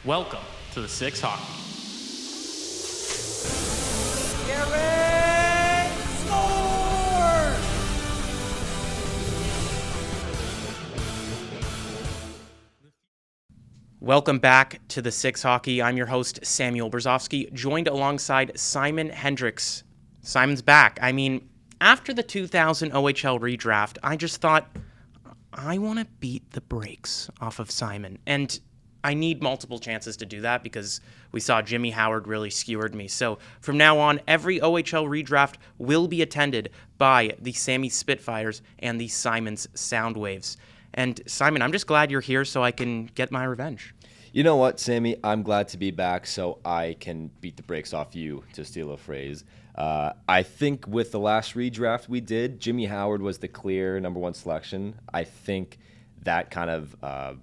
Welcome to the Six Hockey. Gary scores! Welcome back to the Six Hockey. I'm your host, Samuel Brzozowski, joined alongside Simon Hendricks. Simon's back. I mean, after the 2000 OHL redraft, I just thought, I want to beat the brakes off of Simon. And I need multiple chances to do that because we saw Jimmy Howard really skewered me. So from now on, every OHL redraft will be attended by the Sammy Spitfires and the Simon's Soundwaves. And Simon, I'm just glad you're here so I can get my revenge. You know what, Sammy? I'm glad to be back so I can beat the brakes off you, to steal a phrase. I think with the last redraft we did, Jimmy Howard was the clear number one selection. I think that kind of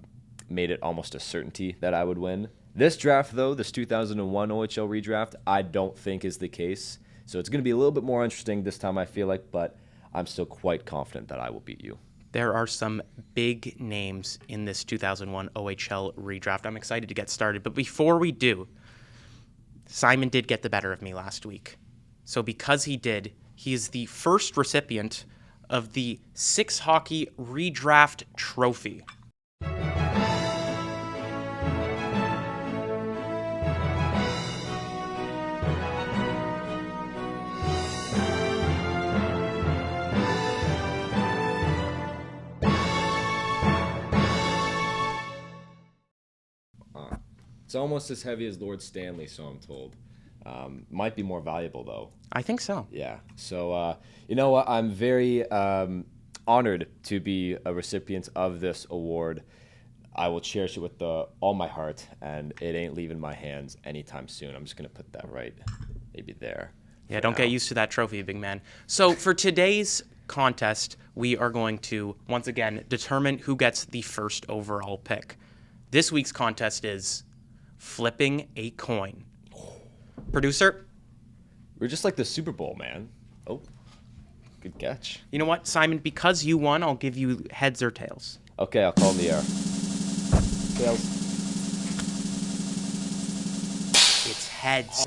made it almost a certainty that I would win. This draft, though, this 2001 OHL redraft, I don't think is the case. So it's going to be a little bit more interesting this time, I feel like, but I'm still quite confident that I will beat you. There are some big names in this 2001 OHL redraft. I'm excited to get started. But before we do, Simon did get the better of me last week. So because he did, he is the first recipient of the Six Hockey Redraft Trophy. It's almost as heavy as Lord Stanley, so I'm told. Might be more valuable, though. I think so. Yeah. So, you know what? I'm very honored to be a recipient of this award. I will cherish it with all my heart, and it ain't leaving my hands anytime soon. I'm just going to put that right maybe there. Yeah, don't get used to that trophy, big man. So for today's contest, we are going to, once again, determine who gets the first overall pick. This week's contest is flipping a coin. Producer? We're just like the Super Bowl, man. Oh, good catch. You know what, Simon? Because you won, I'll give you heads or tails. Okay, I'll call in the air. Tails. It's heads.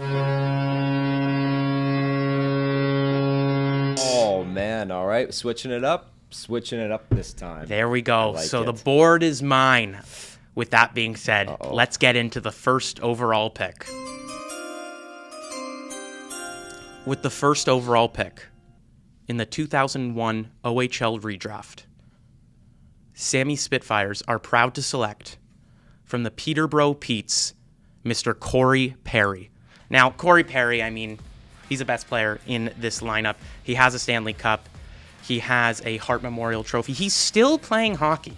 Oh, man. All right. Switching it up. Switching it up this time. There we go. Like so it. the board is mine. With that being said, Uh-oh. Let's get into the first overall pick. With the first overall pick in the 2001 OHL redraft, Sammy Spitfires are proud to select from the Peterborough Petes, Mr. Corey Perry. Now, Corey Perry, I mean, he's the best player in this lineup. He has a Stanley Cup. He has a Hart Memorial Trophy. He's still playing hockey.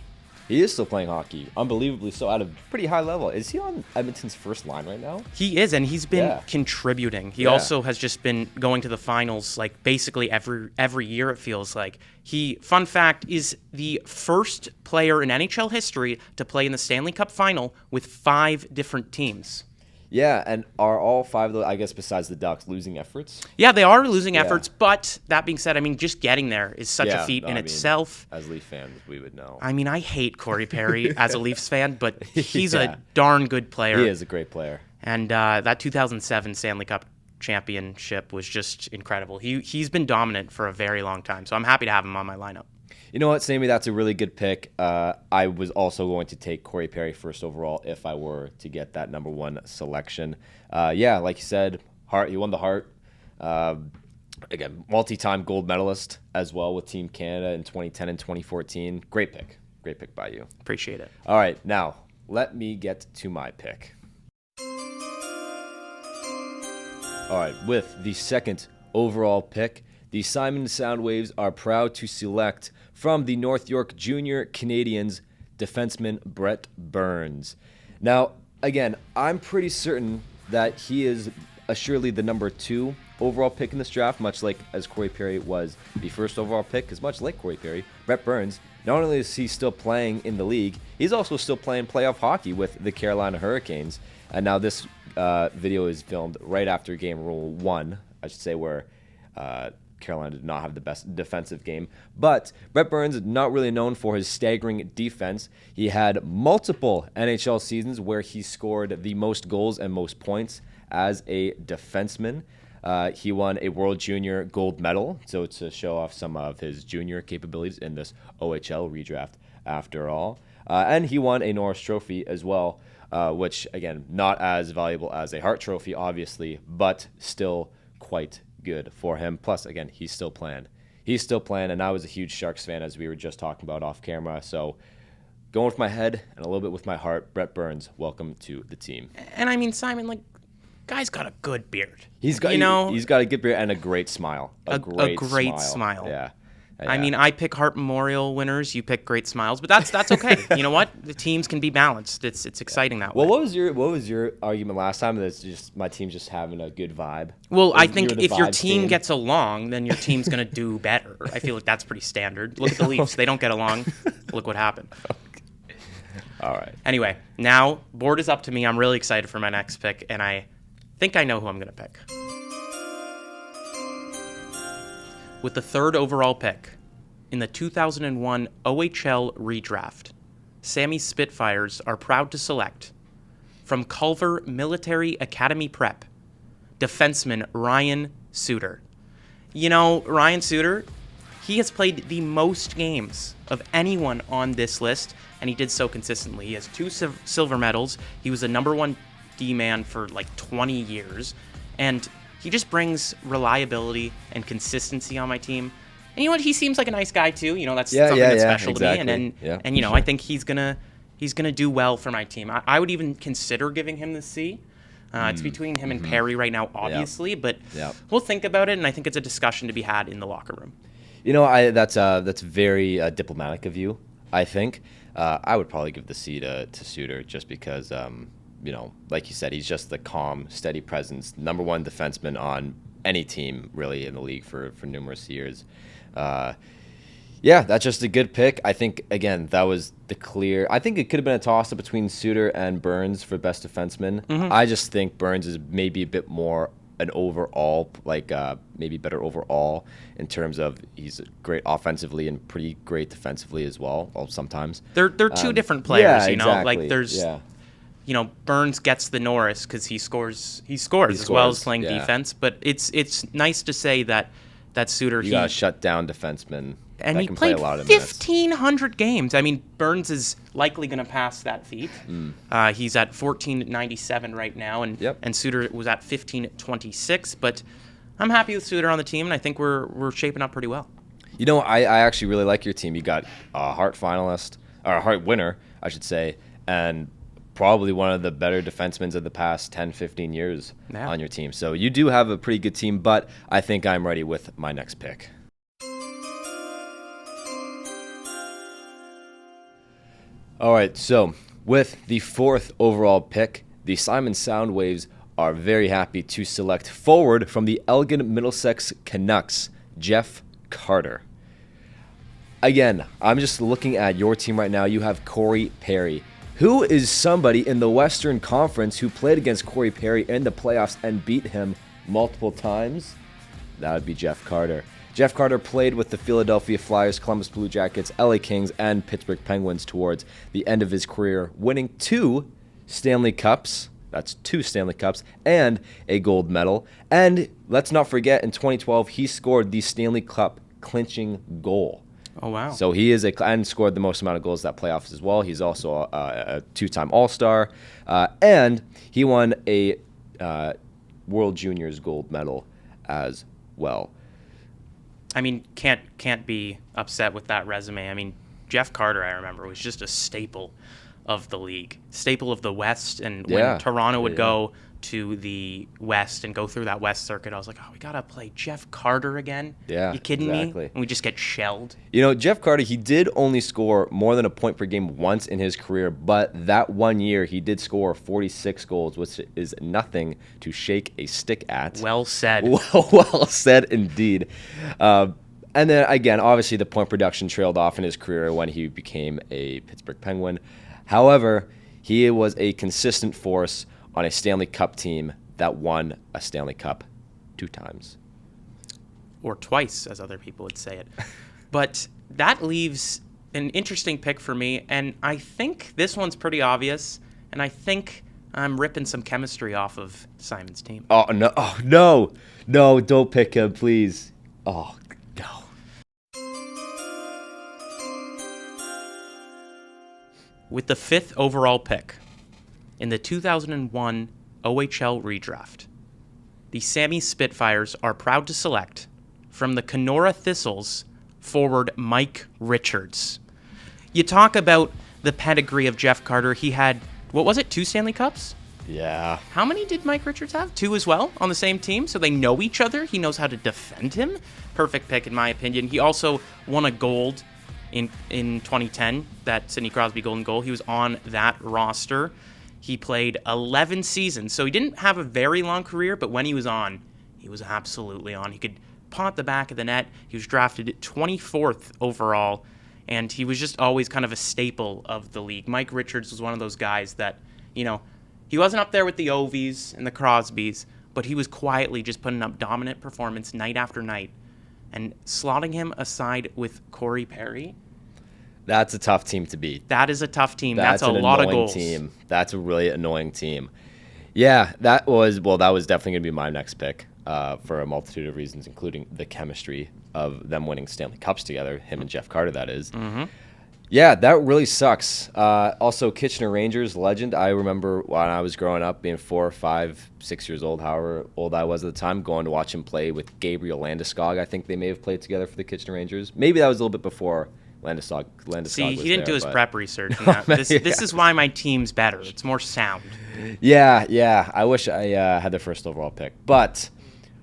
He is still playing hockey, unbelievably so, at a pretty high level. Is he on Edmonton's first line right now? He is, and he's been contributing. He also has just been going to the finals like basically every year, it feels like. He, fun fact, is the first player in NHL history to play in the Stanley Cup final with 5 different teams. Yeah, and are all 5 of those, I guess besides the Ducks, losing efforts? Yeah, they are losing efforts, but that being said, I mean, just getting there is such a feat in itself. As Leaf fans, we would know. I mean, I hate Corey Perry as a Leafs fan, but he's a darn good player. He is a great player. And that 2007 Stanley Cup championship was just incredible. He's been dominant for a very long time, so I'm happy to have him on my lineup. You know what, Sammy? That's a really good pick. I was also going to take Corey Perry first overall if I were to get that number 1 selection. Yeah, like you said, Hart. He won the Hart. Again, multi-time gold medalist as well with Team Canada in 2010 and 2014. Great pick. Great pick by you. Appreciate it. All right, now let me get to my pick. All right, with the second overall pick, the Simon Soundwaves are proud to select from the North York Junior Canadiens defenseman Brett Burns. Now, again, I'm pretty certain that he is assuredly the number 2 overall pick in this draft, much like as Corey Perry was the first overall pick, because much like Corey Perry, Brett Burns, not only is he still playing in the league, he's also still playing playoff hockey with the Carolina Hurricanes. And now this video is filmed right after game rule 1, I should say, where Carolina did not have the best defensive game. But Brett Burns, not really known for his staggering defense. He had multiple NHL seasons where he scored the most goals and most points as a defenseman. He won a World Junior gold medal, so to show off some of his junior capabilities in this OHL redraft after all. And he won a Norris Trophy as well, which, again, not as valuable as a Hart Trophy, obviously, but still quite good for him. Plus, again, he's still playing. And I was a huge Sharks fan, as we were just talking about off camera. So going with my head and a little bit with my heart, Brett Burns, welcome to the team. And I mean, Simon, like, guy's got a good beard. He's got a good beard and a great smile. A great smile. Yeah. I mean, I pick Hart Memorial winners. You pick great smiles, but that's okay. You know what? The teams can be balanced. It's exciting that way. Well, what was your argument last time? That's just my team's just having a good vibe. Well, I think if your team gets along, then your team's gonna do better. I feel like that's pretty standard. Look at the Leafs; they don't get along. Look what happened. Okay. All right. Anyway, now board is up to me. I'm really excited for my next pick, and I think I know who I'm gonna pick. With the 3rd overall pick in the 2001 OHL Redraft, Sammy Spitfires are proud to select from Culver Military Academy Prep, defenseman Ryan Suter. You know, Ryan Suter, he has played the most games of anyone on this list, and he did so consistently. He has 2 silver medals. He was the #1 D-man for like 20 years, and he just brings reliability and consistency on my team. And you know what? He seems like a nice guy too. You know, that's something that's special to me. And you know, I think he's gonna do well for my team. I would even consider giving him the C. It's between him and Perry right now, obviously, but we'll think about it. And I think it's a discussion to be had in the locker room. You know, that's very diplomatic of you. I think I would probably give the C to Suter just because. You know, like you said, he's just the calm, steady presence, #1 defenseman on any team, really, in the league for numerous years. That's just a good pick. I think, again, that was the clear. I think it could have been a toss-up between Suter and Burns for best defenseman. I just think Burns is maybe a bit more an overall, maybe better overall in terms of he's great offensively and pretty great defensively as well, sometimes. They're 2 different players, you know? Exactly. Like, there's... You know, Burns gets the Norris because he scores as well as playing defense. But it's nice to say that Suter... You got a shut-down defenseman and that he can played play a lot of minutes. 1,500 games. I mean, Burns is likely going to pass that feat. He's at 1,497 right now, and Suter was at 1,526. But I'm happy with Suter on the team, and I think we're shaping up pretty well. You know, I actually really like your team. You got a Hart finalist, or a Hart winner, I should say, and probably one of the better defensemen of the past 10, 15 years on your team. So you do have a pretty good team, but I think I'm ready with my next pick. All right, so with the 4th overall pick, the Simon Soundwaves are very happy to select forward from the Elgin Middlesex Canucks, Jeff Carter. Again, I'm just looking at your team right now. You have Corey Perry. Who is somebody in the Western Conference who played against Corey Perry in the playoffs and beat him multiple times? That would be Jeff Carter. Jeff Carter played with the Philadelphia Flyers, Columbus Blue Jackets, LA Kings, and Pittsburgh Penguins towards the end of his career, winning 2 Stanley Cups. That's 2 Stanley Cups and a gold medal. And let's not forget, in 2012, he scored the Stanley Cup clinching goal. Oh, wow. So he is and scored the most amount of goals that playoffs as well. He's also a 2-time All-Star. And he won a World Juniors gold medal as well. I mean, can't be upset with that resume. I mean, Jeff Carter, I remember, was just a staple of the league, staple of the West. And when Toronto would go to the West and go through that West circuit, I was like, oh, we got to play Jeff Carter again? Yeah, you kidding me? exactly. And we just get shelled. You know, Jeff Carter, he did only score more than a point per game once in his career, but that one year he did score 46 goals, which is nothing to shake a stick at. Well said. Well said indeed. And then, again, obviously the point production trailed off in his career when he became a Pittsburgh Penguin. However, he was a consistent force on a Stanley Cup team that won a Stanley Cup 2 times. or twice, as other people would say it. But that leaves an interesting pick for me, and I think this one's pretty obvious, and I think I'm ripping some chemistry off of Simon's team. Oh, no. Oh, no. No, don't pick him, please. Oh, no. With the 5th overall pick in the 2001 OHL Redraft, the Sammy Spitfires are proud to select from the Kenora Thistles forward Mike Richards. You talk about the pedigree of Jeff Carter. He had, 2 Stanley Cups? Yeah. How many did Mike Richards have? 2 as well on the same team, so they know each other. He knows how to defend him. Perfect pick, in my opinion. He also won a gold in 2010, that Sidney Crosby golden goal. He was on that roster. He played 11 seasons, so he didn't have a very long career, but when he was on, he was absolutely on. He could paw at the back of the net. He was drafted 24th overall, and he was just always kind of a staple of the league. Mike Richards was one of those guys that, he wasn't up there with the Ovies and the Crosbys, but he was quietly just putting up dominant performance night after night. And slotting him aside with Corey Perry, That's a tough team to beat. that is a tough team. That's a lot of goals. Team. That's a really annoying team. Yeah, that was definitely going to be my next pick for a multitude of reasons, including the chemistry of them winning Stanley Cups together, him and Jeff Carter, that is. Mm-hmm. Yeah, that really sucks. Also, Kitchener Rangers legend. I remember when I was growing up, being 4, 5, 6 years old, however old I was at the time, going to watch him play with Gabriel Landeskog. I think they may have played together for the Kitchener Rangers. Maybe that was a little bit before Landeskog See, was he didn't there, do his but- prep research. And that. This is why my team's better. It's more sound. Yeah. I wish I had the first overall pick. But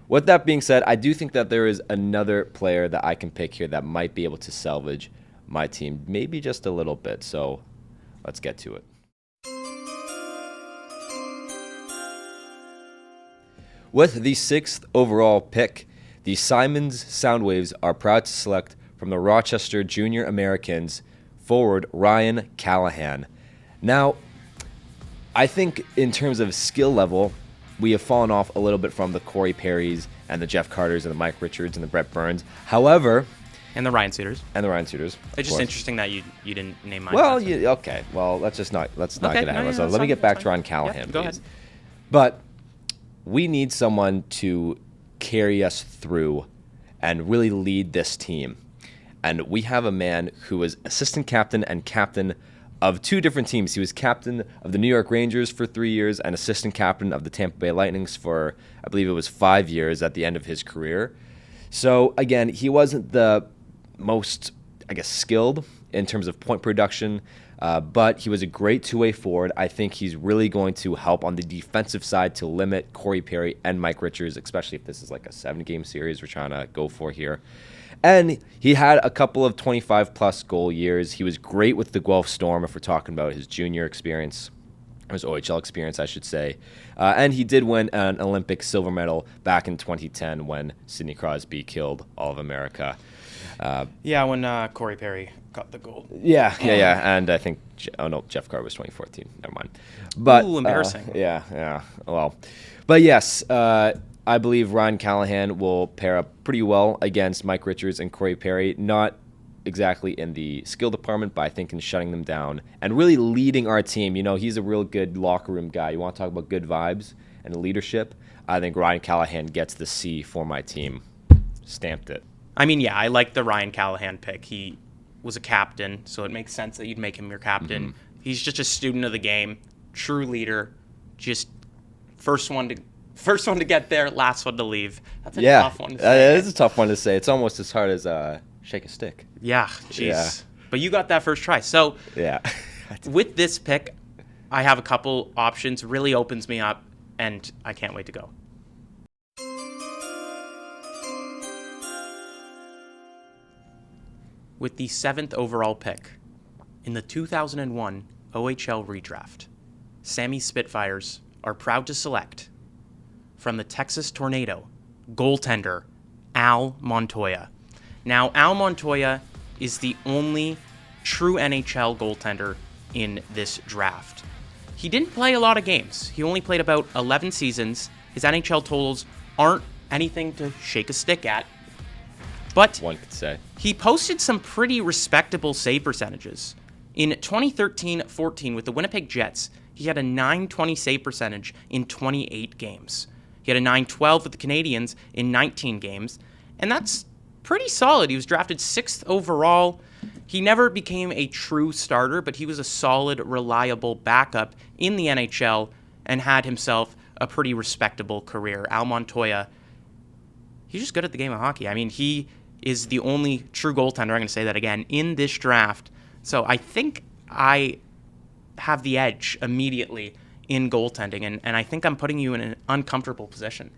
with that being said, I do think that there is another player that I can pick here that might be able to salvage my team, maybe just a little bit. So let's get to it. With the 6th overall pick, the Simons Soundwaves are proud to select from the Rochester Junior Americans forward Ryan Callahan. Now, I think in terms of skill level, we have fallen off a little bit from the Corey Perrys and the Jeff Carters and the Mike Richards and the Brett Burns. However, And the Ryan Suitors. It's just interesting that you didn't name mine. Well, okay. Well, let's not get ahead of ourselves. Let me get back to Ryan Callahan, Go please. ahead. But we need someone to carry us through and really lead this team. And we have a man who was assistant captain and captain of 2 different teams. He was captain of the New York Rangers for 3 years and assistant captain of the Tampa Bay Lightnings for, I believe it was 5 years at the end of his career. So, again, he wasn't the most, skilled in terms of point production, but he was a great two-way forward. I think he's really going to help on the defensive side to limit Corey Perry and Mike Richards, especially if this is like a 7-game series we're trying to go for here. And he had a couple of 25-plus goal years. He was great with the Guelph Storm, if we're talking about his junior experience, or his OHL experience, I should say. And he did win an Olympic silver medal back in 2010 when Sidney Crosby killed all of America. When Corey Perry got the gold. Yeah. And I think, Jeff Carter was 2014. Never mind. But, Ooh, embarrassing. Yeah. Well, but yes, I believe Ryan Callahan will pair up pretty well against Mike Richards and Corey Perry. Not exactly in the skill department, but I think in shutting them down and really leading our team. He's a real good locker room guy. You want to talk about good vibes and leadership? I think Ryan Callahan gets the C for my team. Stamped it. I like the Ryan Callahan pick. He was a captain, so it makes sense that you'd make him your captain. Mm-hmm. He's just a student of the game, true leader, just first one to get there, last one to leave. That's a tough one to say. It is a tough one to say. It's almost as hard as shake a stick. Yeah, jeez. Yeah. But you got that first try. So Yeah. with this pick, I have a couple options. Really opens me up, and I can't wait to go. With the 7th overall pick in the 2001 OHL Redraft, Sammy Spitfires are proud to select from the Texas Tornado goaltender Al Montoya. Now, Al Montoya is the only true NHL goaltender in this draft. He didn't play a lot of games. He only played about 11 seasons. His NHL totals aren't anything to shake a stick at, But one could say. he posted some pretty respectable save percentages. In 2013-14 with the Winnipeg Jets, he had a .920 save percentage in 28 games. He had a .912 with the Canadiens in 19 games, and that's pretty solid. He was drafted 6th overall. He never became a true starter, but he was a solid, reliable backup in the NHL and had himself a pretty respectable career. Al Montoya, he's just good at the game of hockey. I mean, he is the only true goaltender, I'm going to say that again, in this draft. So I think I have the edge immediately in goaltending, and I think I'm putting you in an uncomfortable position.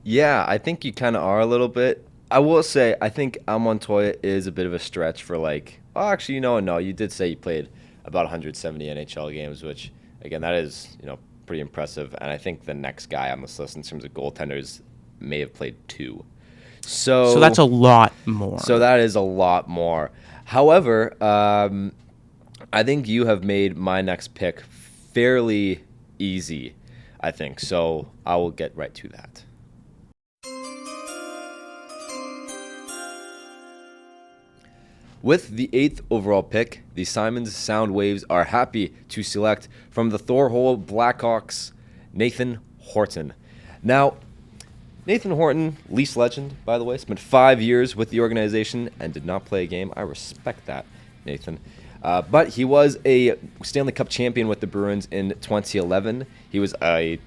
Yeah, I think you kind of are a little bit. I will say, I think Al Montoya is a bit of a stretch for actually, no, you did say you played about 170 NHL games, which, again, that is, pretty impressive. And I think the next guy on this list in terms of goaltenders may have played 2. So that's a lot more. So that is a lot more. However, I think you have made my next pick fairly easy, I think. So I will get right to that. With the 8th overall pick, the Simons Soundwaves are happy to select from the Thorhole Blackhawks, Nathan Horton. Now, Nathan Horton, Leafs legend, by the way, spent 5 years with the organization and did not play a game. I respect that, Nathan. But he was a Stanley Cup champion with the Bruins in 2011. He was a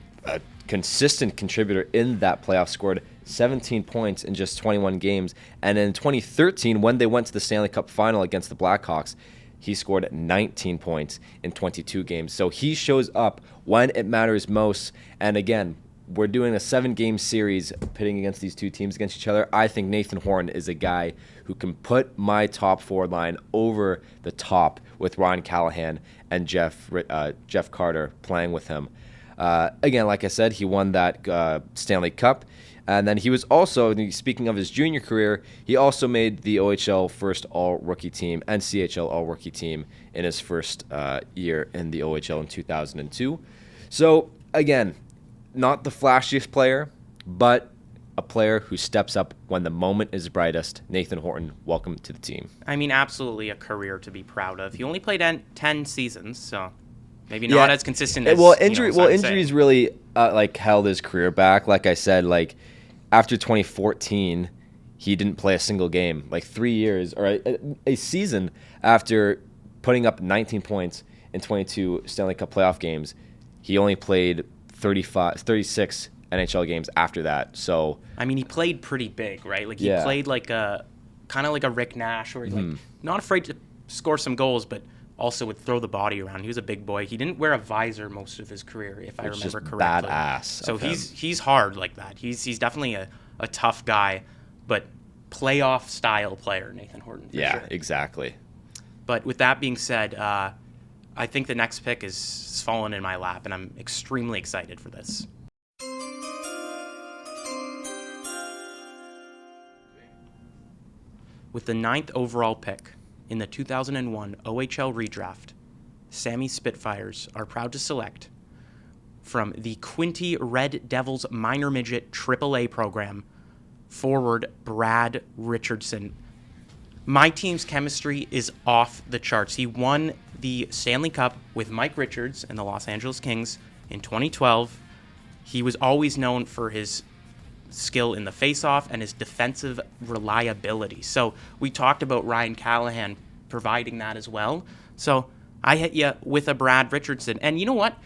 consistent contributor in that playoff, scored 17 points in just 21 games. And in 2013, when they went to the Stanley Cup final against the Blackhawks, he scored 19 points in 22 games. So he shows up when it matters most. And again, we're doing a 7-game series pitting against these two teams against each other. I think Nathan Horton is a guy who can put my top forward line over the top with Ryan Callahan and Jeff Carter playing with him. Again, like I said, he won that Stanley Cup. And then he was also, speaking of his junior career, he also made the OHL first all-rookie team and CHL all-rookie team in his first year in the OHL in 2002. So, again, not the flashiest player, but a player who steps up when the moment is brightest. Nathan Horton, welcome to the team. I mean, absolutely a career to be proud of. He only played 10 seasons, so maybe not as consistent as injuries really held his career back. Like I said, after 2014, he didn't play a single game. 3 years or a season after putting up 19 points in 22 Stanley Cup playoff games, he only played 36 NHL games after that. So I mean, he played pretty big, right? He played kind of like a Rick Nash, where he's not afraid to score some goals, but also would throw the body around. He was a big boy. He didn't wear a visor most of his career, if I remember correctly. Badass. So he's hard like that. He's definitely a tough guy, but playoff style player, Nathan Horton. For sure. Exactly. But with that being said, I think the next pick is fallen in my lap, and I'm extremely excited for this. With the 9th overall pick in the 2001 OHL Redraft, Sammy Spitfires are proud to select from the Quinty Red Devils minor midget AAA program, forward Brad Richardson. My team's chemistry is off the charts. He won the Stanley Cup with Mike Richards and the Los Angeles Kings in 2012. He was always known for his skill in the faceoff and his defensive reliability. So we talked about Ryan Callahan providing that as well. So I hit you with a Brad Richardson. And you know what?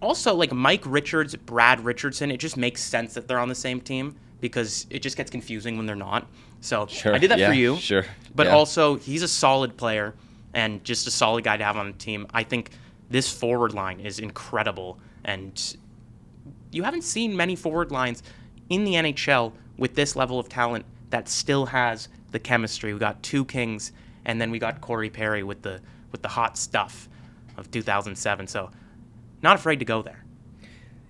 Also, Mike Richards, Brad Richardson, it just makes sense that they're on the same team because it just gets confusing when they're not. So I did that for you. Sure. But also, he's a solid player and just a solid guy to have on the team. I think this forward line is incredible. And you haven't seen many forward lines in the NHL with this level of talent that still has the chemistry. We got 2 Kings, and then we got Corey Perry with the hot stuff of 2007. So not afraid to go there.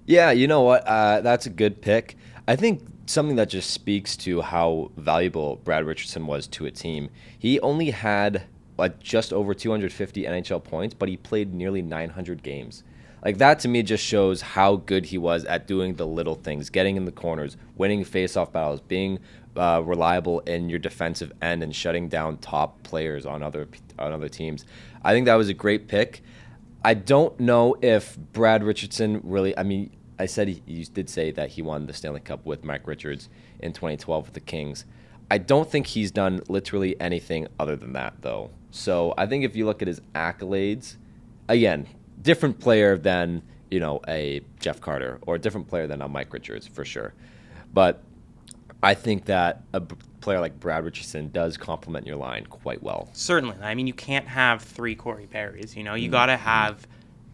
Yeah, you know what? That's a good pick. I think something that just speaks to how valuable Brad Richardson was to a team. He only had just over 250 NHL points, but he played nearly 900 games. That to me just shows how good he was at doing the little things, getting in the corners, winning face-off battles, being reliable in your defensive end and shutting down top players on other teams. I think that was a great pick. I don't know if Brad Richardson really. I mean, I said he did say that he won the Stanley Cup with Mike Richards in 2012 with the Kings. I don't think he's done literally anything other than that, though. So I think if you look at his accolades, again, different player than, a Jeff Carter, or a different player than a Mike Richards, for sure. But I think that a player like Brad Richardson does complement your line quite well. Certainly. I mean, you can't have 3 Corey Perrys. You got to have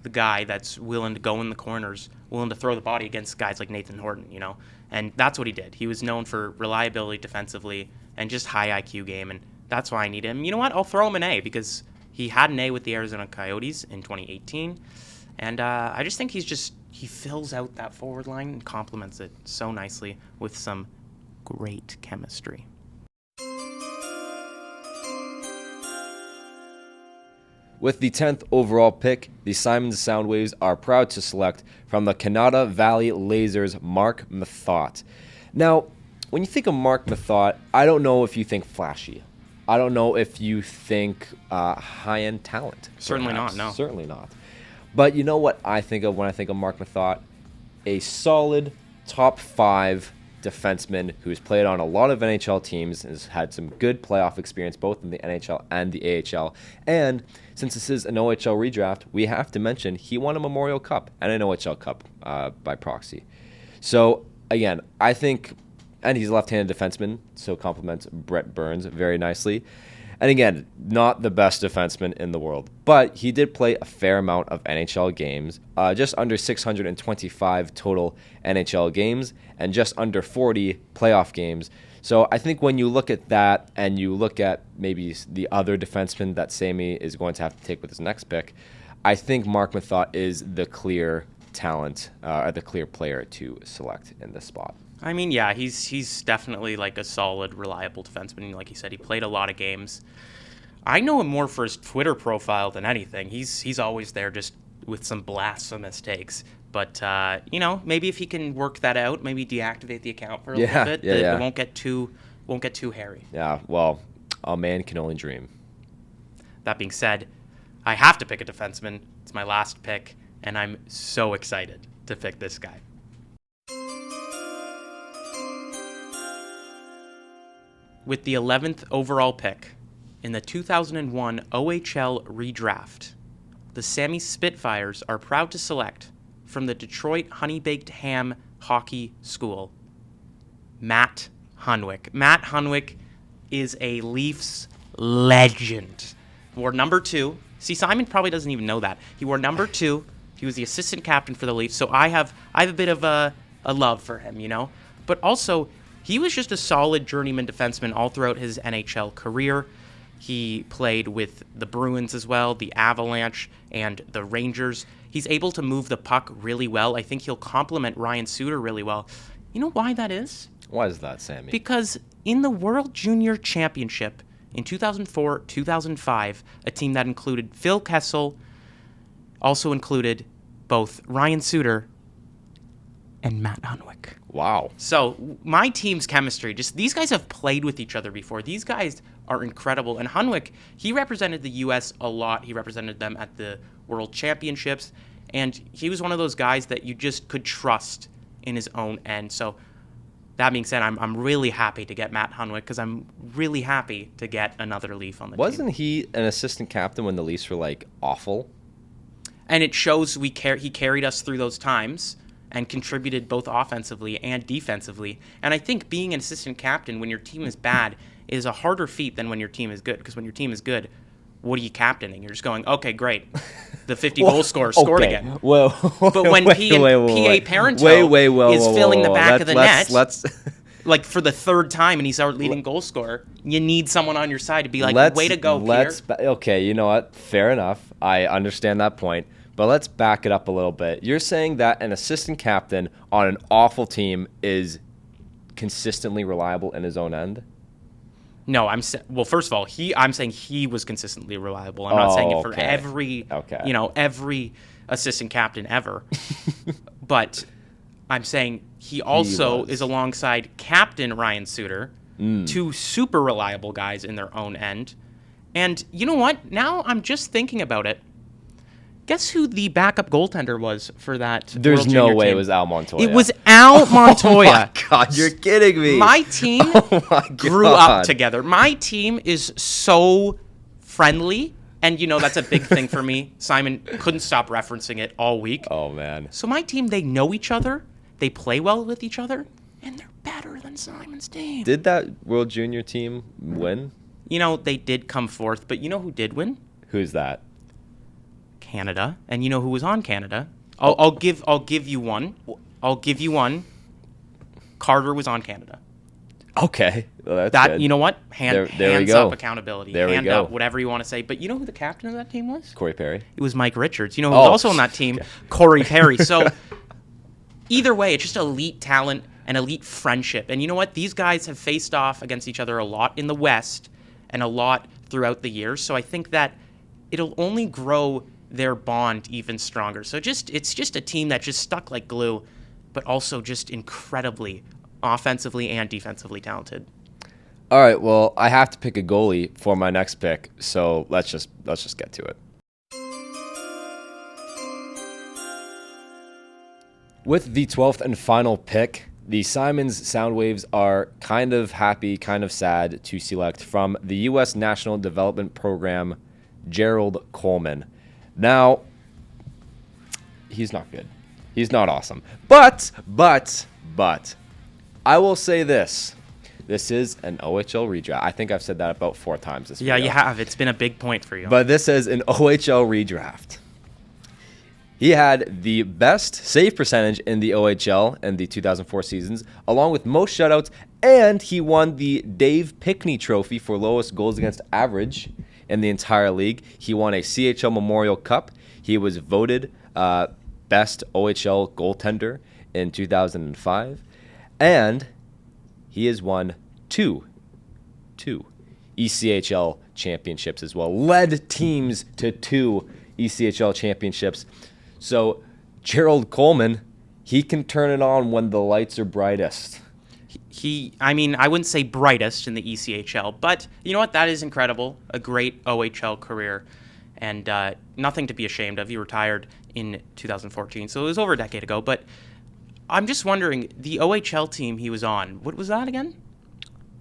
the guy that's willing to go in the corners, willing to throw the body against guys like Nathan Horton, And that's what he did. He was known for reliability defensively and just high IQ game, and that's why I need him. You know what? I'll throw him an A because he had an A with the Arizona Coyotes in 2018, and I just think he fills out that forward line and complements it so nicely with some great chemistry. With the 10th overall pick, the Simons Soundwaves are proud to select from the Canada Valley Lasers Mark Methot. Now, when you think of Mark Methot, I don't know if you think flashy. I don't know if you think high-end talent. Certainly perhaps. not, no. Certainly not. But you know what I think of when I think of Mark Methot? A solid top 5 defenseman who's played on a lot of NHL teams and has had some good playoff experience both in the NHL and the AHL. And since this is an OHL redraft, we have to mention he won a Memorial Cup and an OHL Cup by proxy. So again, I think, and he's a left-handed defenseman, so complements Brett Burns very nicely. And again, not the best defenseman in the world, but he did play a fair amount of NHL games, just under 625 total NHL games, and just under 40 playoff games. So I think when you look at that and you look at maybe the other defenseman that Sammy is going to have to take with his next pick, I think Mark Methot is the clear talent, or the clear player to select in this spot. I mean, yeah, he's definitely like a solid, reliable defenseman. Like you said, he played a lot of games. I know him more for his Twitter profile than anything. He's always there just with some blasphemous takes. But, maybe if he can work that out, maybe deactivate the account for a little bit, it won't get too hairy. Yeah, well, a man can only dream. That being said, I have to pick a defenseman. It's my last pick, and I'm so excited to pick this guy. With the 11th overall pick in the 2001 OHL Redraft, the Sammy Spitfires are proud to select from the Detroit Honey Baked Ham Hockey School, Matt Hunwick. Matt Hunwick is a Leafs legend. Wore number 2. See, Simon probably doesn't even know that. He wore number 2. He was the assistant captain for the Leafs, so I have a bit of a love for him, But also, he was just a solid journeyman defenseman all throughout his NHL career. He played with the Bruins as well, the Avalanche, and the Rangers. He's able to move the puck really well. I think he'll complement Ryan Suter really well. You know why that is? Why is that, Sammy? Because in the World Junior Championship in 2004-2005, a team that included Phil Kessel, also included both Ryan Suter and Matt Hunwick. Wow. So my team's chemistry, just these guys have played with each other before. These guys are incredible. And Hunwick, he represented the U.S. a lot. He represented them at the World Championships. And he was one of those guys that you just could trust in his own end. So that being said, I'm really happy to get Matt Hunwick because I'm really happy to get another Leaf on the team. Wasn't he an assistant captain when the Leafs were, awful? And it shows he carried us through those times and contributed both offensively and defensively. And I think being an assistant captain when your team is bad is a harder feat than when your team is good. Because when your team is good, what are you captaining? You're just going, okay, great. The 50-goal scorer scored again. Whoa, but when PA Parento is filling the back of the net, like for the 3rd time, and he's our leading goal scorer, you need someone on your side to be like, way to go, Peter. Okay, you know what? Fair enough. I understand that point. But let's back it up a little bit. You're saying that an assistant captain on an awful team is consistently reliable in his own end? No, first of all, I'm saying he was consistently reliable. I'm not saying it for every assistant captain ever. But I'm saying he also is alongside Captain Ryan Suter, Two super reliable guys in their own end. And you know what? Now I'm just thinking about it. Guess who the backup goaltender was for that? There's World no Junior way team? it was Al Montoya. It was Al Montoya. Oh my God, you're kidding me. My team Oh my grew God. up together. My team is so friendly, and that's a big thing for me. Simon couldn't stop referencing it all week. Oh, man. So my team, they know each other, they play well with each other, and they're better than Simon's team. Did that World Junior team win? They did come fourth, but you know who did win? Who's that? Canada. And you know who was on Canada? I'll give you one. I'll give you one. Carter was on Canada. Okay. Well, that's good. You know what? There we hands go. up accountability. There we Hand go. up, whatever you want to say. But you know who the captain of that team was? Corey Perry. It was Mike Richards. You know who was also on that team? okay. Corey Perry. So either way, it's just elite talent and elite friendship. And you know what? These guys have faced off against each other a lot in the West and a lot throughout the years. So I think that it'll only grow their bond even stronger. So it's just a team that just stuck like glue, but also just incredibly offensively and defensively talented. All right, well, I have to pick a goalie for my next pick, so let's just get to it. With the 12th and final pick, the Simons Soundwaves are kind of happy, kind of sad to select from the U.S. National Development Program, Gerald Coleman. Now, he's not good. He's not awesome. But, I will say this. This is an OHL redraft. I think I've said that about 4 times this Yeah, video. you have. It's been a big point for you. But this is an OHL redraft. He had the best save percentage in the OHL in the 2004 seasons, along with most shutouts, and he won the Dave Pickney Trophy for lowest goals against average in the entire league. He won a CHL Memorial Cup. He was voted best OHL goaltender in 2005, and he has won two ECHL championships as well. Led teams to 2 ECHL championships. So Gerald Coleman, he can turn it on when the lights are brightest. I wouldn't say brightest in the ECHL, but you know what? That is incredible. A great OHL career, and nothing to be ashamed of. He retired in 2014, so it was over a decade ago. But I'm just wondering, the OHL team he was on, what was that again?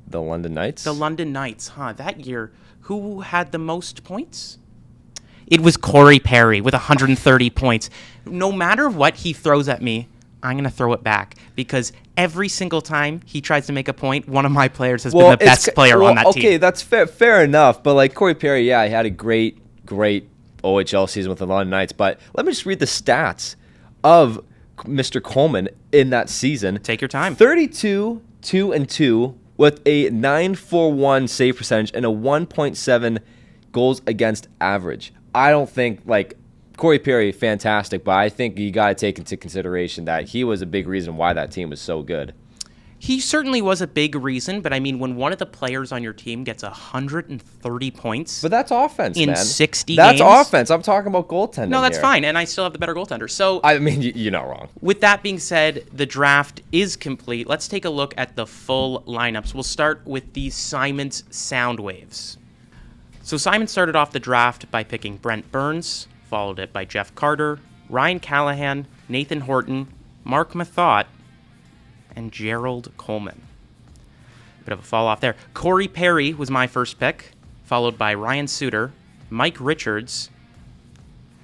The London Knights? The London Knights, huh? That year, who had the most points? It was Corey Perry with 130 points. No matter what he throws at me, I'm going to throw it back, because every single time he tries to make a point, one of my players has been the best player on that team. Okay, that's fair enough. But like Corey Perry, yeah, he had a great OHL season with the London Knights. But let me just read the stats of Mr. Coleman in that season. Take your time. 32, 2-2 with a 9.41 save percentage and a 1.7 goals against average. I don't think, Corey Perry, fantastic, but I think you got to take into consideration that he was a big reason why that team was so good. He certainly was a big reason, but I mean, when one of the players on your team gets 130 points, But that's offense, in man. 60 That's games? offense. I'm talking about goaltending. no, that's here. fine, and I still have the better goaltender. So, I mean, you're not wrong. with that being said, the draft is complete. Let's take a look at the full lineups. We'll start with the Simons Soundwaves. So Simon started off the draft by picking Brent Burns, followed it by Jeff Carter, Ryan Callahan, Nathan Horton, Mark Mathot, and Gerald Coleman. Bit of a fall off there. Corey Perry was my first pick, followed by Ryan Suter, Mike Richards,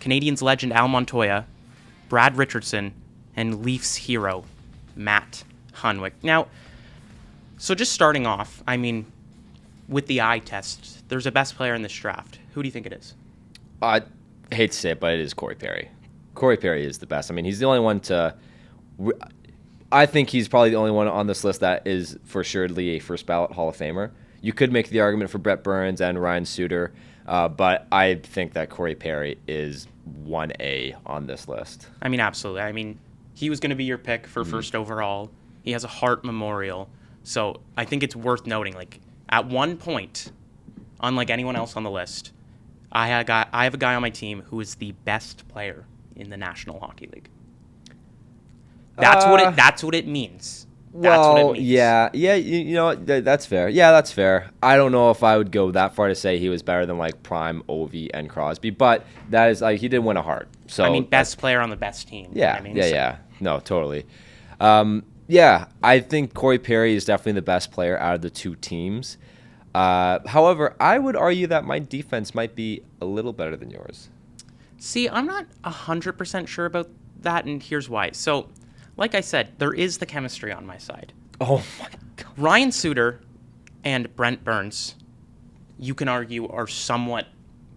Canadiens legend Al Montoya, Brad Richardson, and Leafs hero Matt Hunwick. Now, so just starting off, I mean, with the eye test, there's a best player in this draft. Who do you think it is? I hate to say it, but it is Corey Perry. Corey Perry is the best. I mean, he's the only one to... I think he's probably the only one on this list that is for suredly a first ballot Hall of Famer. You could make the argument for Brett Burns and Ryan Suter, but I think that Corey Perry is 1A on this list. I mean, absolutely. I mean, he was going to be your pick for first overall. He has a Hart Memorial. So I think it's worth noting, at one point, unlike anyone else on the list, I have a guy on my team who is the best player in the National Hockey League. That's what it means. That's what it means. Yeah, you know what, that's fair. Yeah, that's fair. I don't know if I would go that far to say he was better than like Prime, Ovi, and Crosby, but that is like he did win a heart. So I mean, best player on the best team. Yeah, you know what I mean? yeah. No, totally. Yeah, I think Corey Perry is definitely the best player out of the two teams. However, I would argue that my defense might be a little better than yours. See, I'm not 100% sure about that, and here's why. So, like I said, there is the chemistry on my side. Oh my God. Ryan Suter and Brent Burns, you can argue, are somewhat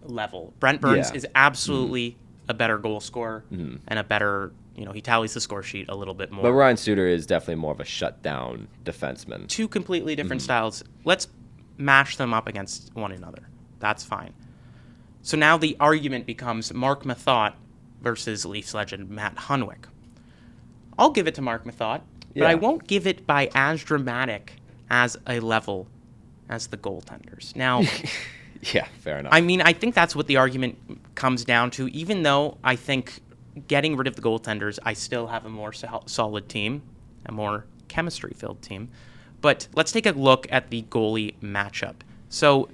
level. Brent Burns is absolutely a better goal scorer and a better, he tallies the score sheet a little bit more. But Ryan Suter is definitely more of a shutdown defenseman. Two completely different styles. Let's mash them up against one another. That's fine. So now the argument becomes Mark Mathot versus Leafs legend Matt Hunwick. I'll give it to Mark Mathot, but I won't give it by as dramatic as a level as the goaltenders. Now, yeah, fair enough. I mean, I think that's what the argument comes down to, even though I think getting rid of the goaltenders, I still have a more solid team, a more chemistry-filled team. But let's take a look at the goalie matchup. So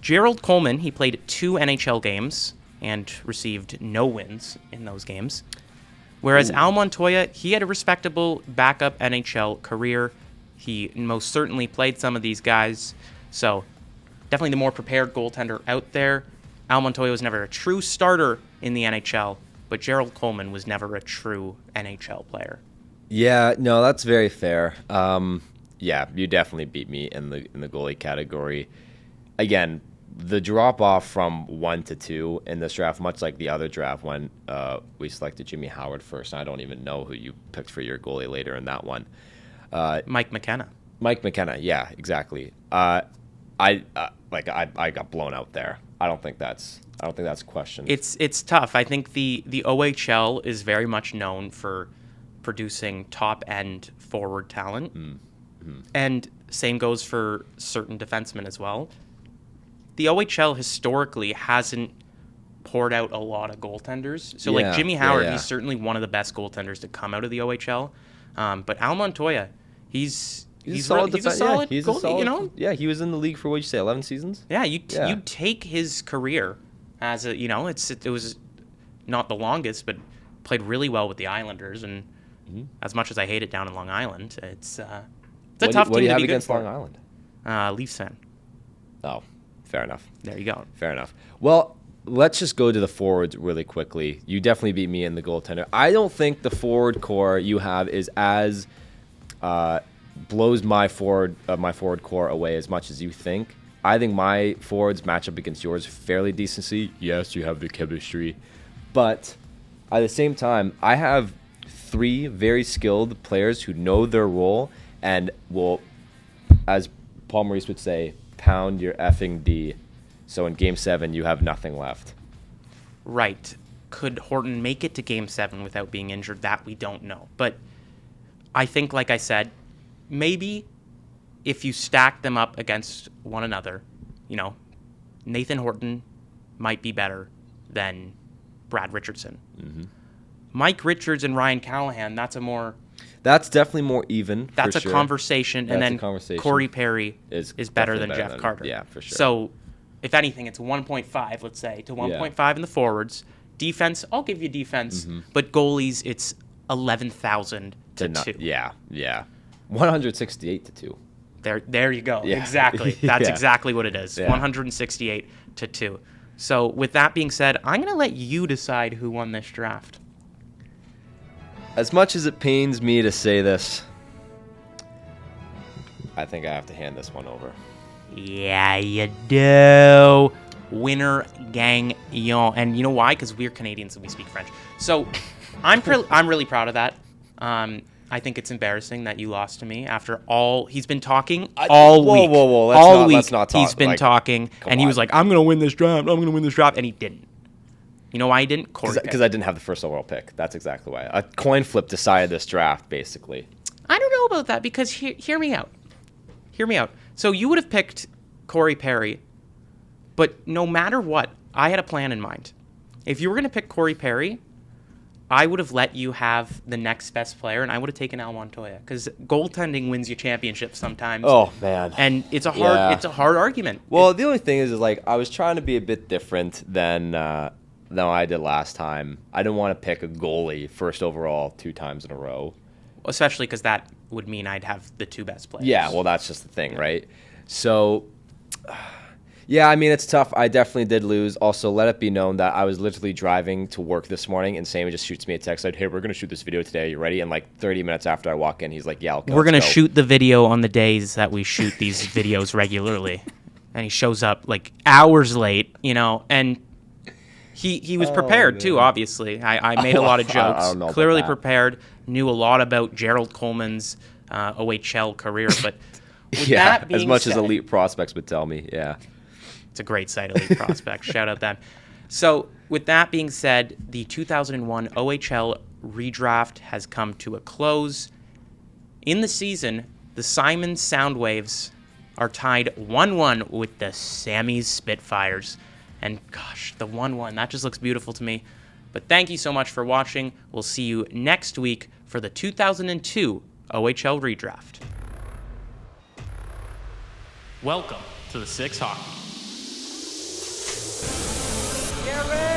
Gerald Coleman, he played 2 NHL games and received no wins in those games. Whereas Al Montoya, he had a respectable backup NHL career. He most certainly played some of these guys. So definitely the more prepared goaltender out there. Al Montoya was never a true starter in the NHL, but Gerald Coleman was never a true NHL player. Yeah, no, that's very fair. Yeah, you definitely beat me in the goalie category. Again, the drop off from 1 to 2 in this draft, much like the other draft when we selected Jimmy Howard first, and I don't even know who you picked for your goalie later in that one. Mike McKenna. Mike McKenna, yeah, exactly. I got blown out there. I don't think that's a question. It's tough. I think the OHL is very much known for producing top end forward talent. And same goes for certain defensemen as well. The OHL historically hasn't poured out a lot of goaltenders. So like Jimmy Howard, he's certainly one of the best goaltenders to come out of the OHL. But Al Montoya, he's a solid goalie, Yeah, he was in the league for, what'd you say, 11 seasons? Yeah, you take his career as a, it was not the longest, but played really well with the Islanders. And as much as I hate it down in Long Island, it's a tough team to be good for. What do you have against Long Island? Leafs fan. Oh, fair enough. There you go. Fair enough. Well, let's just go to the forwards really quickly. You definitely beat me in the goaltender. I don't think the forward core you have is as blows my forward core away as much as you think. I think my forwards match up against yours fairly decently. Yes, you have the chemistry, but at the same time, I have 3 very skilled players who know their role and will, as Paul Maurice would say, pound your effing D. So in Game 7, you have nothing left. Right. Could Horton make it to Game 7 without being injured? That we don't know. But I think, like I said, maybe if you stack them up against one another, Nathan Horton might be better than Brad Richardson. Mike Richards and Ryan Callahan, that's definitely more even. That's for a sure. conversation. And then Corey Perry is better than Jeff Carter. Yeah, for sure. So if anything, it's 1.5, let's say, to 1.5 in the forwards. Defense, I'll give you defense. But goalies, it's 11,000 to 2. Yeah. 168 to 2. There you go. Yeah. Exactly. That's exactly what it is. 168 to 2. So with that being said, I'm going to let you decide who won this draft. As much as it pains me to say this, I think I have to hand this one over. Yeah, you do. Winner gagnant. And you know why? Because we're Canadians and we speak French. So I'm really proud of that. I think it's embarrassing that you lost to me after he's been talking all week. Whoa. Let's not talk. He's been talking, and he was like, I'm going to win this draft. And he didn't. You know why he didn't? Because I didn't have the first overall pick. That's exactly why. A coin flip decided this draft, basically. I don't know about that because hear me out. Hear me out. So you would have picked Corey Perry, but no matter what, I had a plan in mind. If you were going to pick Corey Perry, I would have let you have the next best player, and I would have taken Al Montoya because goaltending wins you championships sometimes. Oh man, and it's a hard argument. Well, the only thing is like I was trying to be a bit different than I did last time. I didn't want to pick a goalie first overall 2 times in a row. Especially because that would mean I'd have the 2 best players. Yeah, well, that's just the thing, right? So, yeah, I mean, it's tough. I definitely did lose. Also, let it be known that I was literally driving to work this morning, and Sammy just shoots me a text like, hey, we're going to shoot this video today. You ready? And like 30 minutes after I walk in, he's like, yeah, okay, we're going to go. shoot the video on the days that we shoot these videos regularly. And he shows up like hours late, and he was prepared too, obviously. I made a lot of jokes. I don't know Clearly about that. prepared, knew a lot about Gerald Coleman's OHL career, but with Yeah, that being as much said, as elite prospects would tell me, yeah. it's a great site, Elite Prospect. Shout out them. So with that being said, the 2001 OHL redraft has come to a close. In the season, the Simon Soundwaves are tied 1-1 with the Sammy's Spitfires. And gosh, the 1-1, that just looks beautiful to me. But thank you so much for watching. We'll see you next week for the 2002 OHL redraft. Welcome to the 6 Hockey. Get ready!